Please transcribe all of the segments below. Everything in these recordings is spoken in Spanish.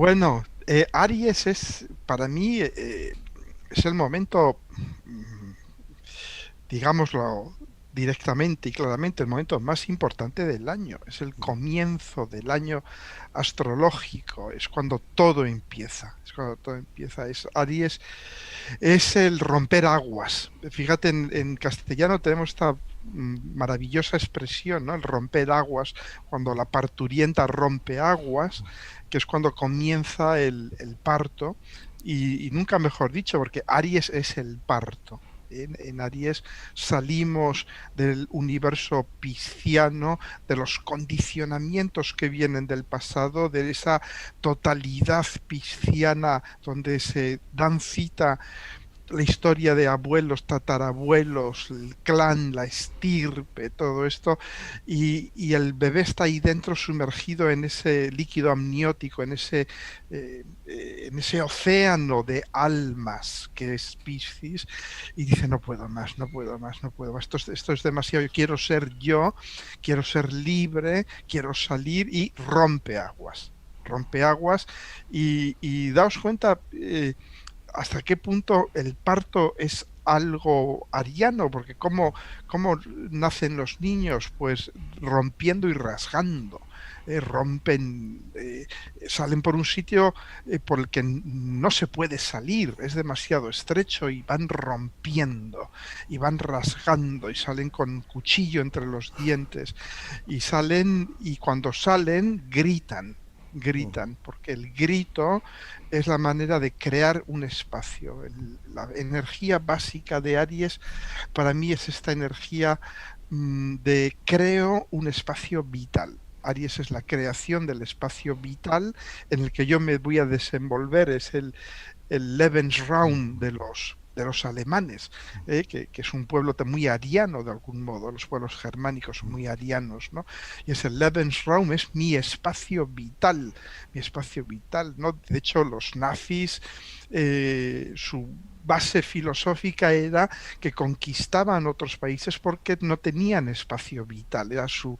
Bueno, Aries es para mí es el momento, mm, digámoslo directamente y claramente, el momento más importante del año. Es el comienzo del año astrológico, es cuando todo empieza. Es cuando todo empieza. Aries es el romper aguas. Fíjate, en castellano tenemos esta maravillosa expresión, ¿no? El romper aguas, cuando la parturienta rompe aguas, que es cuando comienza el parto, y nunca mejor dicho, porque Aries es el parto. En Aries salimos del universo pisciano, de los condicionamientos que vienen del pasado, de esa totalidad pisciana donde se dan cita la historia de abuelos, tatarabuelos, el clan, la estirpe, todo esto, y el bebé está ahí dentro sumergido en ese líquido amniótico, en ese océano de almas que es Piscis, y dice, no puedo más, no puedo más, no puedo más, esto es demasiado, yo, quiero ser libre, quiero salir, y rompe aguas, y daos cuenta, hasta qué punto el parto es algo ariano, porque cómo nacen los niños, pues rompiendo y rasgando. Salen por un sitio por el que no se puede salir, es demasiado estrecho y van rompiendo y van rasgando y salen con cuchillo entre los dientes y salen y cuando salen gritan, porque el grito es la manera de crear un espacio. La energía básica de Aries para mí es esta energía de creo un espacio vital. Aries es la creación del espacio vital en el que yo me voy a desenvolver, es el Lebensraum de los alemanes, que es un pueblo muy ariano de algún modo, los pueblos germánicos son muy arianos, ¿no? Y es el Lebensraum, es mi espacio vital, ¿no? De hecho, los nazis, su base filosófica era que conquistaban otros países porque no tenían espacio vital, era su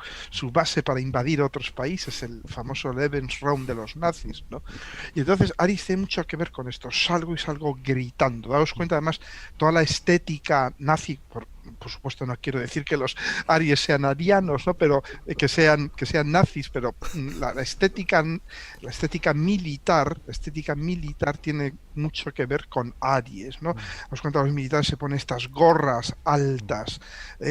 base para invadir otros países, el famoso Lebensraum de los nazis, ¿no? Y entonces Aries tiene mucho que ver con esto. Salgo y salgo gritando. Daos cuenta, además, toda la estética nazi, por supuesto no quiero decir que los Aries sean arianos, ¿no? Pero que sean nazis, pero la estética militar tiene mucho que ver con Aries, ¿no? Daos cuenta, los militares se ponen estas gorras altas,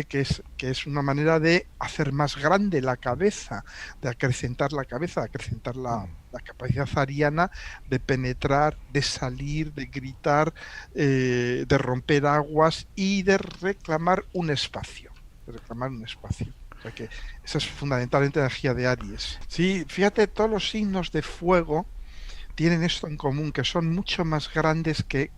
que es una manera de hacer más grande la cabeza, de acrecentar la cabeza, de acrecentar la capacidad ariana de penetrar, de salir, de gritar, de romper aguas y de reclamar un espacio. De reclamar un espacio. O sea que esa es fundamentalmente la energía de Aries. Sí, fíjate, todos los signos de fuego tienen esto en común, que son mucho más grandes que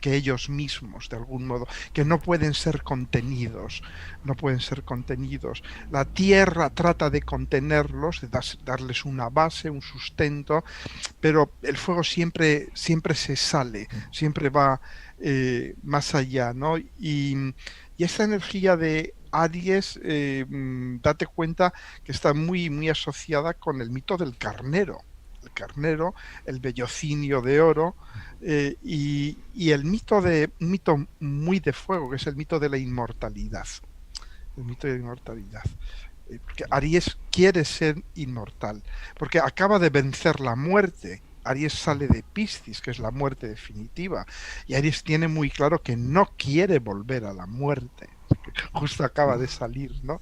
ellos mismos, de algún modo, que no pueden ser contenidos, no pueden ser contenidos. La tierra trata de contenerlos, de darles una base, un sustento, pero el fuego siempre se sale, siempre va más allá, ¿no? Y esta energía de Aries, date cuenta que está muy asociada con el mito del carnero. El carnero, el vellocinio de oro, y un mito muy de fuego, que es el mito de la inmortalidad. El mito de la inmortalidad. Porque Aries quiere ser inmortal, porque acaba de vencer la muerte. Aries sale de Piscis, que es la muerte definitiva, y Aries tiene muy claro que no quiere volver a la muerte. Justo acaba de salir, ¿no?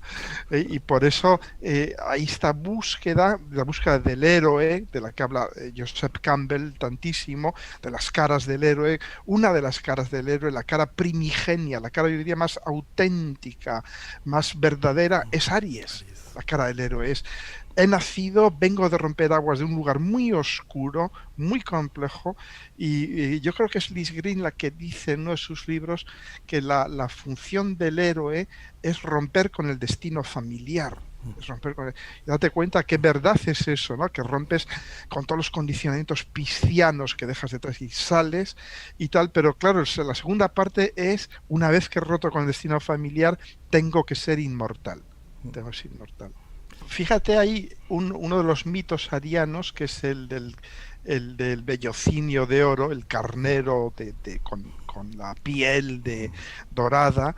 Y por eso hay esta búsqueda, la búsqueda del héroe, de la que habla Joseph Campbell tantísimo, de las caras del héroe. Una de las caras del héroe, la cara primigenia, la cara, yo diría, más auténtica, más verdadera, es Aries. La cara del héroe es, he nacido, vengo de romper aguas de un lugar muy oscuro, muy complejo, y yo creo que es Liz Green la que dice en uno de sus libros que la función del héroe es romper con el destino familiar. Es romper con y date cuenta qué verdad es eso, ¿no? Que rompes con todos los condicionamientos piscianos que dejas detrás y sales y tal, pero claro, la segunda parte es, una vez que he roto con el destino familiar, tengo que ser inmortal. Tengo que ser inmortal. Fíjate ahí uno de los mitos arianos, que es el del vellocinio de oro, el carnero con la piel dorada,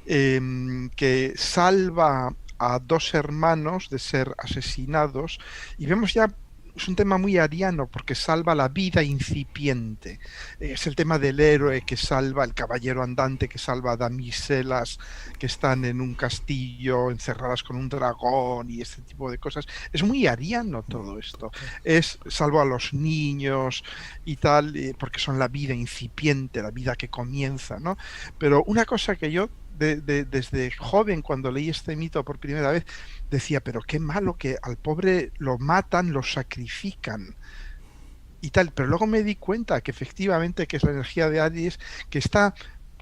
que salva a dos hermanos de ser asesinados, y vemos ya, es un tema muy ariano porque salva la vida incipiente. Es el tema del héroe que salva, el caballero andante que salva a damiselas que están en un castillo encerradas con un dragón y este tipo de cosas. Es muy ariano todo esto. Es salvo a los niños y tal, porque son la vida incipiente, la vida que comienza, ¿no? Pero una cosa que yo desde joven, cuando leí este mito por primera vez, decía, pero qué malo que al pobre lo matan, lo sacrifican y tal. Pero luego me di cuenta que efectivamente que es la energía de Aries que está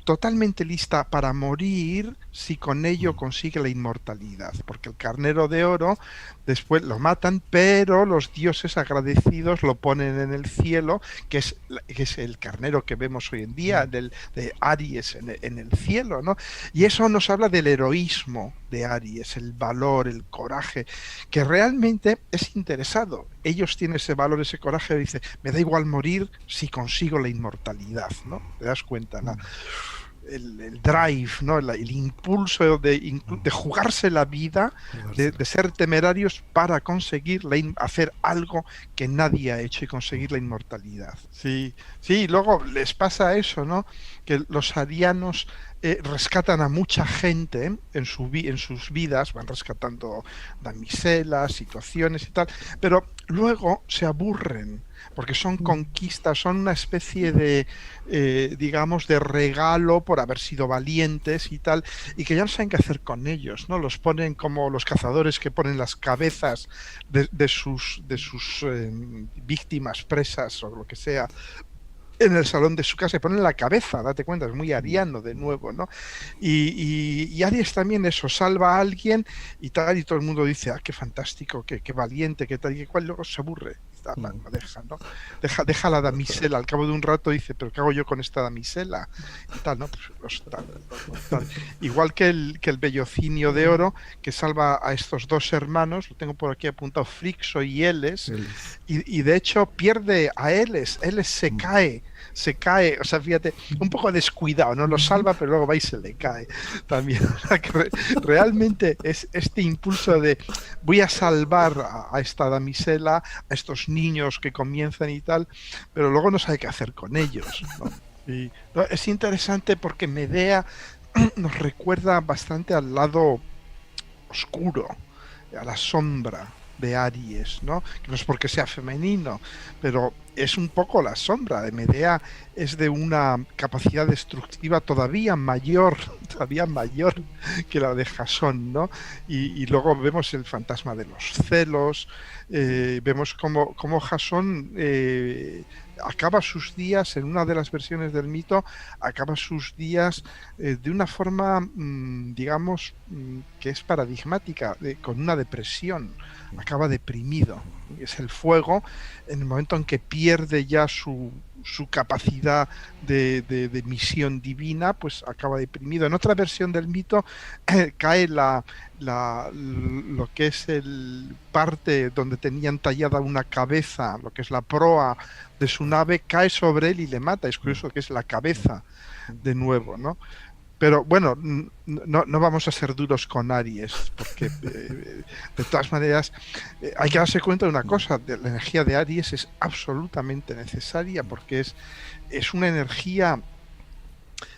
totalmente lista para morir si con ello consigue la inmortalidad, porque el carnero de oro después lo matan, pero los dioses agradecidos lo ponen en el cielo, que es el carnero que vemos hoy en día de Aries en el cielo, ¿no? Y eso nos habla del heroísmo de Aries, el valor, el coraje, que realmente es interesado. Ellos tienen ese valor, ese coraje, dice, me da igual morir si consigo la inmortalidad, ¿no? ¿Te das cuenta? ¿No? El drive, ¿no? El impulso de jugarse la vida, de ser temerarios para conseguir hacer algo que nadie ha hecho y conseguir la inmortalidad. Sí, sí, luego les pasa eso, ¿no? Que los arianos rescatan a mucha gente en sus vidas, van rescatando damiselas, situaciones y tal, pero luego se aburren porque son conquistas, son una especie de, digamos, de regalo por haber sido valientes y tal, y que ya no saben qué hacer con ellos, ¿no? Los ponen como los cazadores que ponen las cabezas de sus víctimas presas o lo que sea en el salón de su casa, y ponen la cabeza, date cuenta, es muy ariano de nuevo, ¿no? Y Aries también eso, salva a alguien y tal, y todo el mundo dice, qué fantástico, qué valiente, qué tal y qué cual, luego se aburre. La deja, ¿no? Deja la damisela, al cabo de un rato dice, pero ¿qué hago yo con esta damisela? Y tal, ¿no? Pues, tal. Igual que el vellocinio de oro, que salva a estos dos hermanos, lo tengo por aquí apuntado, Frixo y Eles, y de hecho pierde a Eles se cae, o sea, fíjate, un poco descuidado, no lo salva, pero luego va y se le cae también. O sea, que realmente es este impulso de voy a salvar a esta damisela, a estos niños que comienzan y tal, pero luego no sabe qué hacer con ellos, ¿no? Y, no, es interesante porque Medea nos recuerda bastante al lado oscuro, a la sombra de Aries, ¿no? Que no es porque sea femenino, pero es un poco la sombra de Medea, es de una capacidad destructiva todavía mayor que la de Jasón, ¿no? Y luego vemos el fantasma de los celos, vemos cómo Jasón acaba sus días, en una de las versiones del mito, acaba sus días de una forma, digamos, que es paradigmática, con una depresión, acaba deprimido. Es el fuego, en el momento en que pierde ya su capacidad de misión divina, pues acaba deprimido. En otra versión del mito cae lo que es el parte donde tenían tallada una cabeza, lo que es la proa de su nave, cae sobre él y le mata. Es curioso que es la cabeza de nuevo, ¿no? Pero bueno, no vamos a ser duros con Aries, porque de todas maneras hay que darse cuenta de una cosa, la energía de Aries es absolutamente necesaria, porque es una energía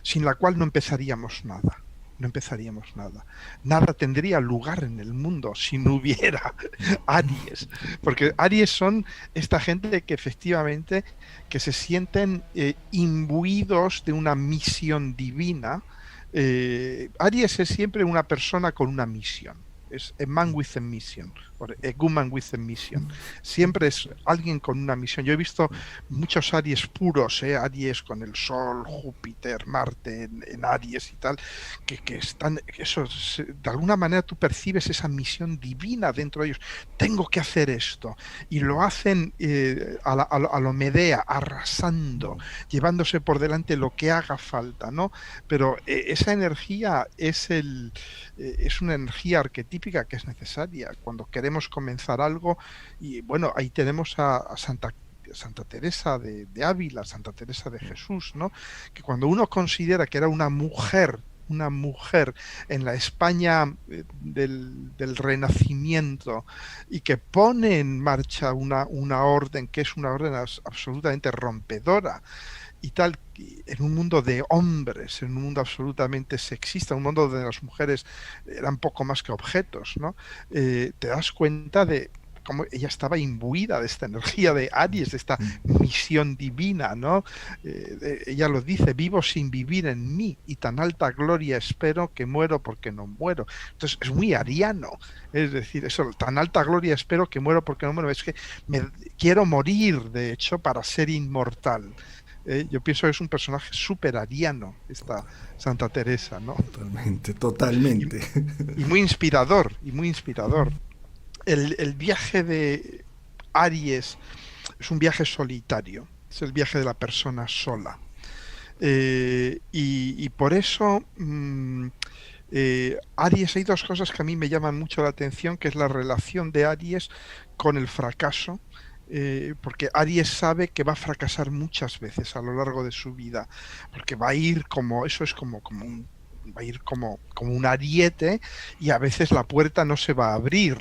sin la cual no empezaríamos nada. No empezaríamos nada. Nada tendría lugar en el mundo si no hubiera Aries. Porque Aries son esta gente que efectivamente que se sienten imbuidos de una misión divina. Aries es siempre una persona con una misión. Es a man with a mission, o a woman with a mission. Siempre es alguien con una misión. Yo he visto muchos Aries puros, Aries con el Sol, Júpiter, Marte en Aries y tal, que están, eso, de alguna manera tú percibes esa misión divina dentro de ellos. Tengo que hacer esto. Y lo hacen a lo Medea, arrasando, llevándose por delante lo que haga falta, ¿no? Pero esa energía es una energía arquetípica que es necesaria cuando queremos comenzar algo. Y bueno, ahí tenemos a Santa Teresa de Ávila, Santa Teresa de Jesús, ¿no? Que cuando uno considera que era una mujer en la España del Renacimiento y que pone en marcha una orden que es una orden absolutamente rompedora y tal, en un mundo de hombres, en un mundo absolutamente sexista, un mundo donde las mujeres eran poco más que objetos, ¿no? Te das cuenta de cómo ella estaba imbuida de esta energía de Aries, de esta misión divina, ¿no? Ella lo dice: vivo sin vivir en mí, y tan alta gloria espero que muero porque no muero. Entonces es muy ariano, es decir, eso, tan alta gloria espero que muero porque no muero, es que quiero morir, de hecho, para ser inmortal. Yo pienso que es un personaje súper ariano, esta Santa Teresa, ¿no? Totalmente, totalmente. Y muy inspirador, y muy inspirador. El viaje de Aries es un viaje solitario, es el viaje de la persona sola. Y por eso Aries, hay dos cosas que a mí me llaman mucho la atención, que es la relación de Aries con el fracaso. Porque Aries sabe que va a fracasar muchas veces a lo largo de su vida, porque va a ir como, eso es como va a ir como un ariete, y a veces la puerta no se va a abrir.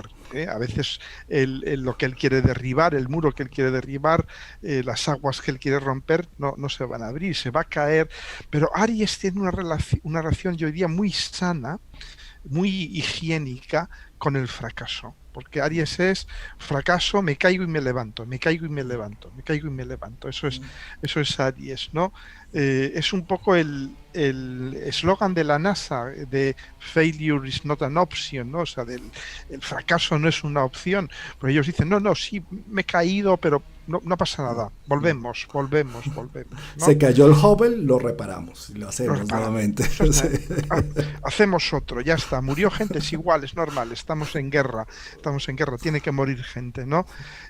A veces lo que él quiere derribar, el muro que él quiere derribar, las aguas que él quiere romper, no se van a abrir, se va a caer. Pero Aries tiene una relación, yo diría, muy sana, muy higiénica con el fracaso. Porque Aries es fracaso, me caigo y me levanto, me caigo y me levanto, me caigo y me levanto. Eso es Aries, ¿no? Es un poco el eslogan de la NASA, de failure is not an option, ¿no? O sea, el fracaso no es una opción. Pero ellos dicen, no, sí, me he caído, pero no pasa nada, volvemos, ¿no? Se cayó el Hubble, lo reparamos, lo hacemos nuevamente. Hacemos otro, ya está, murió gente, es igual, es normal, estamos en guerra, tiene que morir gente, ¿no?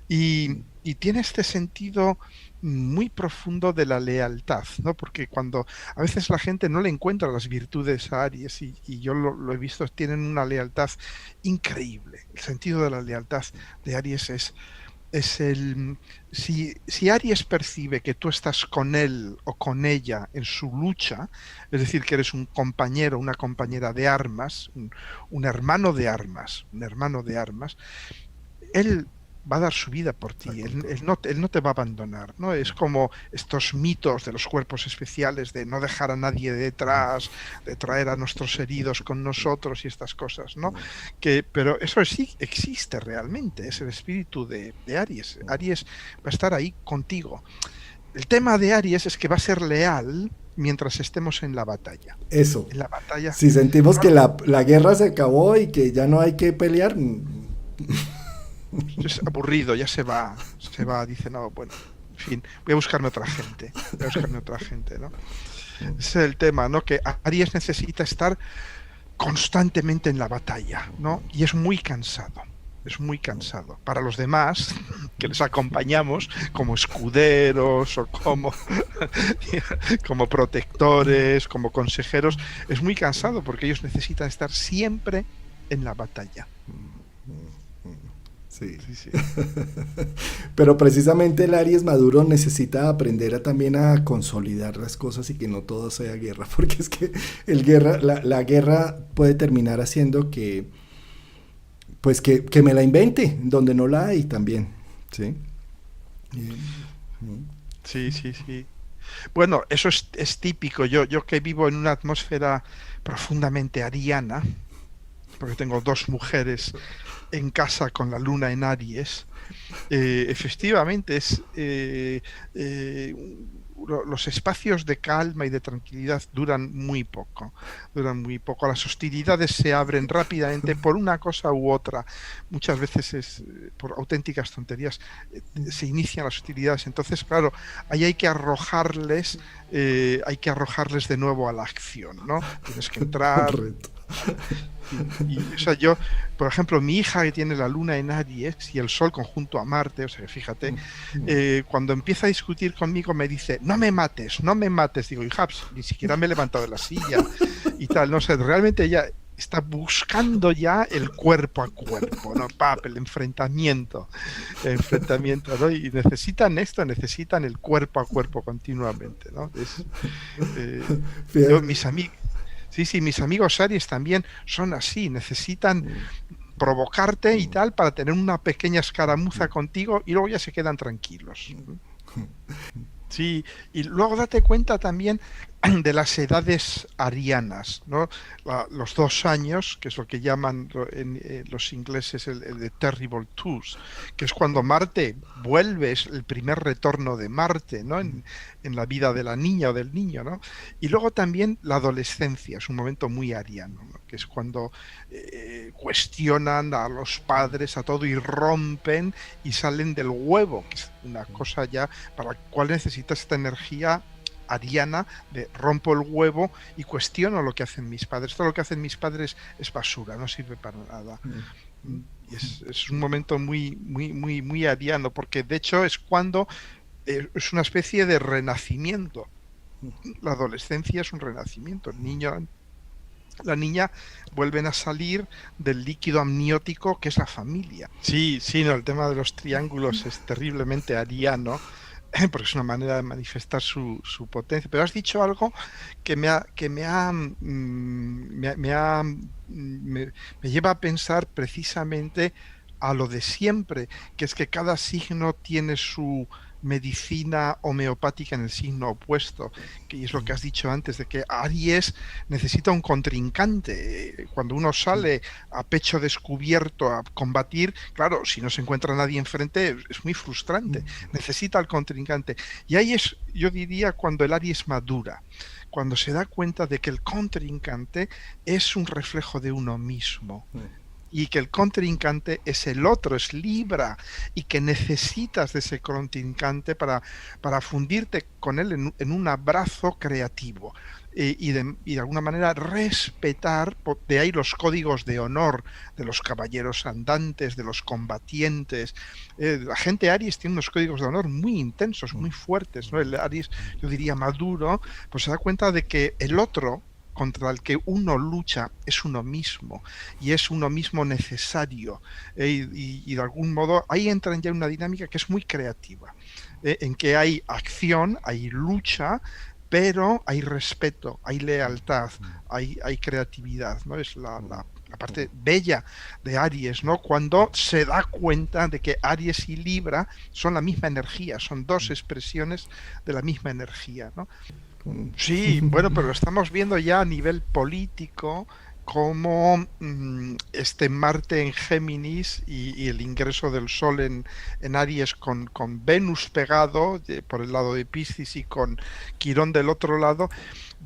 Y tiene este sentido muy profundo de la lealtad, ¿no? Porque cuando a veces la gente no le encuentra las virtudes a Aries, y yo lo he visto, tienen una lealtad increíble. El sentido de la lealtad de Aries es si Aries percibe que tú estás con él o con ella en su lucha, es decir, que eres un compañero, una compañera de armas, un hermano de armas, él va a dar su vida por ti, él no te va a abandonar, ¿no? Es como estos mitos de los cuerpos especiales, de no dejar a nadie detrás, de traer a nuestros heridos con nosotros y estas cosas, ¿no? Pero eso sí existe realmente, es el espíritu de Aries. Aries va a estar ahí contigo. El tema de Aries es que va a ser leal mientras estemos en la batalla. Eso. En la batalla. Si sentimos que la guerra se acabó y que ya no hay que pelear... Es aburrido, ya se va, dice, no, bueno, en fin, voy a buscarme otra gente, ¿no? Ese es el tema, ¿no? Que Aries necesita estar constantemente en la batalla, ¿no? Y es muy cansado. Para los demás, que les acompañamos como escuderos o como protectores, como consejeros, es muy cansado porque ellos necesitan estar siempre en la batalla. Sí. Pero precisamente el Aries maduro necesita aprender también a consolidar las cosas y que no todo sea guerra, porque es que la guerra puede terminar haciendo que me la invente donde no la hay también, ¿sí? Sí. Bueno, eso es típico. Yo que vivo en una atmósfera profundamente ariana, porque tengo dos mujeres en casa con la luna en Aries, efectivamente los espacios de calma y de tranquilidad duran muy poco. Las hostilidades se abren rápidamente por una cosa u otra. Muchas veces por auténticas tonterías se inician las hostilidades. Entonces, claro, ahí hay que arrojarles de nuevo a la acción, ¿no? Tienes que entrar. O sea, yo, por ejemplo, mi hija, que tiene la luna en Aries y el sol conjunto a Marte, o sea, fíjate, cuando empieza a discutir conmigo me dice, no me mates. Digo, hija, ni siquiera me he levantado de la silla y tal, no sé, realmente ella está buscando ya el cuerpo a cuerpo, ¿no? El enfrentamiento, ¿no? Y necesitan esto, necesitan el cuerpo a cuerpo continuamente, ¿no? Yo, mis amigos, sí, mis amigos Aries también son así, necesitan provocarte y tal para tener una pequeña escaramuza contigo y luego ya se quedan tranquilos. Sí, y luego date cuenta también de las edades arianas, ¿no? Los 2 años, que es lo que llaman los ingleses el de Terrible Twos, que es cuando Marte vuelve, es el primer retorno de Marte, ¿no? En la vida de la niña o del niño, ¿no? Y luego también la adolescencia, es un momento muy ariano, ¿no? Que es cuando cuestionan a los padres, a todo, y rompen y salen del huevo, que es una cosa ya para la cual necesitas esta energía ariana de rompo el huevo y cuestiono lo que hacen mis padres. Todo lo que hacen mis padres es basura, no sirve para nada. Y es un momento muy ariano, porque de hecho es cuando es una especie de renacimiento. La adolescencia es un renacimiento. El niño, la niña vuelven a salir del líquido amniótico que es la familia. Sí, no, el tema de los triángulos es terriblemente ariano, porque es una manera de manifestar su potencia. Pero has dicho algo que me lleva a pensar precisamente a lo de siempre, que es que cada signo tiene su medicina homeopática en el signo opuesto, que es lo que has dicho antes, de que Aries necesita un contrincante. Cuando uno sale a pecho descubierto a combatir, claro, si no se encuentra nadie enfrente, es muy frustrante, necesita al contrincante. Y ahí es, yo diría, cuando el Aries madura, cuando se da cuenta de que el contrincante es un reflejo de uno mismo. Y que el contrincante es el otro, es Libra, y que necesitas de ese contrincante para fundirte con él en un abrazo creativo. Y de alguna manera respetar, de ahí los códigos de honor de los caballeros andantes, de los combatientes. La gente Aries tiene unos códigos de honor muy intensos, muy fuertes, ¿no? El Aries, yo diría maduro, pues se da cuenta de que el otro contra el que uno lucha es uno mismo, y es uno mismo necesario, y de algún modo ahí entra ya una dinámica que es muy creativa, en que hay acción, hay lucha, pero hay respeto, hay lealtad, hay creatividad, ¿no? Es la parte bella de Aries, ¿no? Cuando se da cuenta de que Aries y Libra son la misma energía, son dos expresiones de la misma energía, ¿no? Sí, bueno, pero lo estamos viendo ya a nivel político, como este Marte en Géminis y el ingreso del Sol en Aries con Venus pegado por el lado de Piscis y con Quirón del otro lado,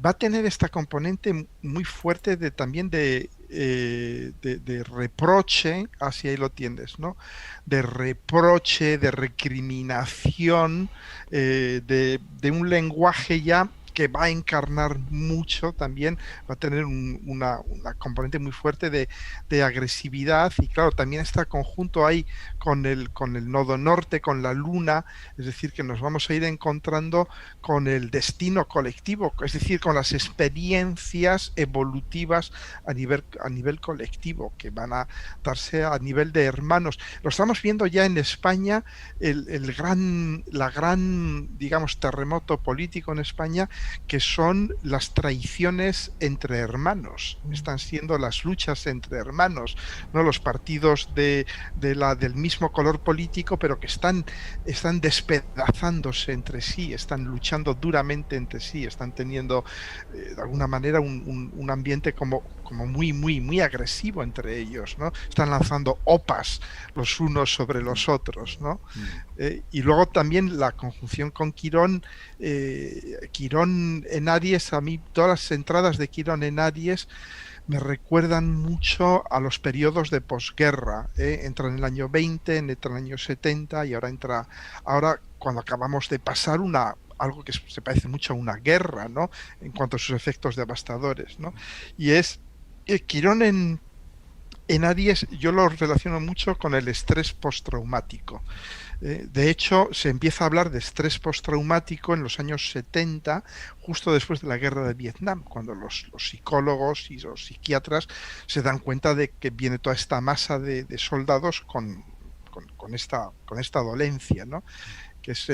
va a tener esta componente muy fuerte también de reproche, así ahí lo tienes, ¿no? De reproche, de recriminación, de un lenguaje ya que va a encarnar mucho también, va a tener una componente muy fuerte de agresividad, y claro, también está conjunto ahí con el nodo norte, con la luna, es decir, que nos vamos a ir encontrando con el destino colectivo, es decir, con las experiencias evolutivas a nivel colectivo, que van a darse a nivel de hermanos. Lo estamos viendo ya en España, la gran, digamos, terremoto político en España, que son las traiciones entre hermanos, están siendo las luchas entre hermanos, ¿no? Los partidos del mismo color político, pero que están despedazándose entre sí, están luchando duramente entre sí, están teniendo de alguna manera un ambiente como muy agresivo entre ellos, ¿no? Están lanzando opas los unos sobre los otros, ¿no? Y luego también la conjunción con Quirón, Quirón en Aries, a mí todas las entradas de Quirón en Aries me recuerdan mucho a los periodos de posguerra, entra en el año 20, entra en el año 70 y ahora cuando acabamos de pasar algo que se parece mucho a una guerra, ¿no? En cuanto a sus efectos devastadores, ¿no? Y es Quirón en Aries, yo lo relaciono mucho con el estrés postraumático. De hecho, se empieza a hablar de estrés postraumático en los años 70, justo después de la guerra de Vietnam, cuando los psicólogos y los psiquiatras se dan cuenta de que viene toda esta masa de soldados con esta dolencia, ¿no? Que es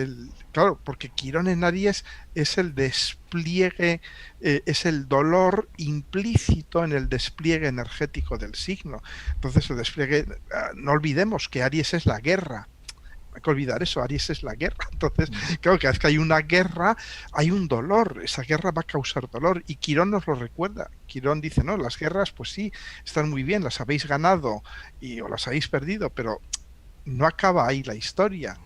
claro, porque Quirón en Aries es el despliegue, es el dolor implícito en el despliegue energético del signo. Entonces el despliegue, no olvidemos que Aries es la guerra. No hay que olvidar eso, Aries es la guerra. Entonces, claro, que cada vez que hay una guerra, hay un dolor, esa guerra va a causar dolor, y Quirón nos lo recuerda. Quirón dice, no, las guerras, pues sí, están muy bien, las habéis ganado o las habéis perdido, pero no acaba ahí la historia.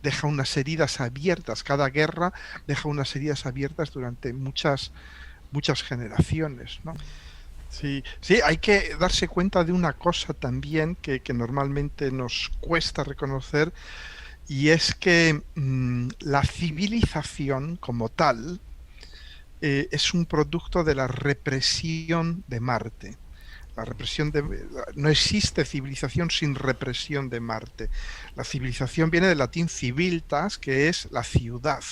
Deja unas heridas abiertas, cada guerra deja unas heridas abiertas durante muchas generaciones, ¿no? Sí, sí, hay que darse cuenta de una cosa también que normalmente nos cuesta reconocer, y es que la civilización como tal es un producto de la represión de Marte. La represión no existe civilización sin represión de Marte. La civilización viene del latín civiltas, que es la ciudad.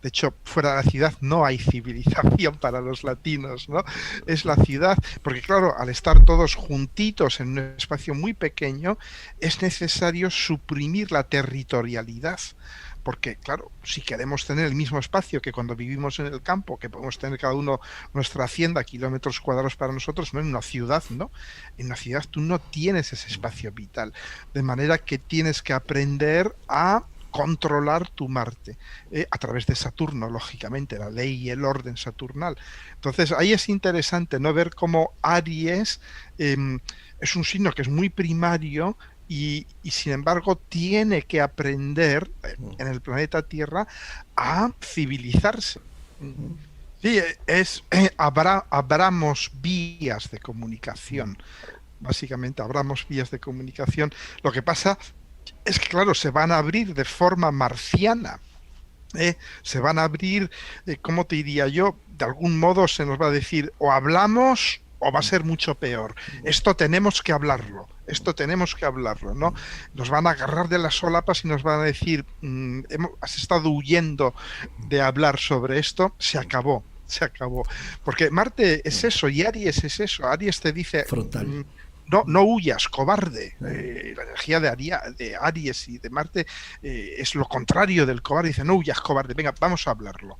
De hecho, fuera de la ciudad no hay civilización para los latinos, ¿no? Es la ciudad, porque claro, al estar todos juntitos en un espacio muy pequeño, es necesario suprimir la territorialidad. Porque, claro, si queremos tener el mismo espacio que cuando vivimos en el campo, que podemos tener cada uno nuestra hacienda, kilómetros cuadrados para nosotros, no en una ciudad, ¿no? En una ciudad tú no tienes ese espacio vital. De manera que tienes que aprender a controlar tu Marte, a través de Saturno, lógicamente, la ley y el orden saturnal. Entonces, ahí es interesante no ver cómo Aries es un signo que es muy primario y sin embargo tiene que aprender en el planeta Tierra a civilizarse. Sí, abramos vías de comunicación. Básicamente, abramos vías de comunicación. Lo que pasa es que, claro, se van a abrir de forma marciana. Se van a abrir, ¿cómo te diría yo? De algún modo se nos va a decir, o hablamos o va a ser mucho peor. Esto tenemos que hablarlo. ¿No? Nos van a agarrar de las solapas y nos van a decir, has estado huyendo de hablar sobre esto, se acabó. Porque Marte es eso y Aries es eso. Aries te dice, Frontal. no huyas, cobarde. La energía de Aries y de Marte es lo contrario del cobarde. Dice, no huyas, cobarde, venga, vamos a hablarlo,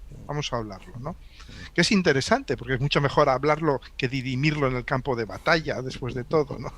¿no? Que es interesante, porque es mucho mejor hablarlo que dirimirlo en el campo de batalla, después de todo, ¿no?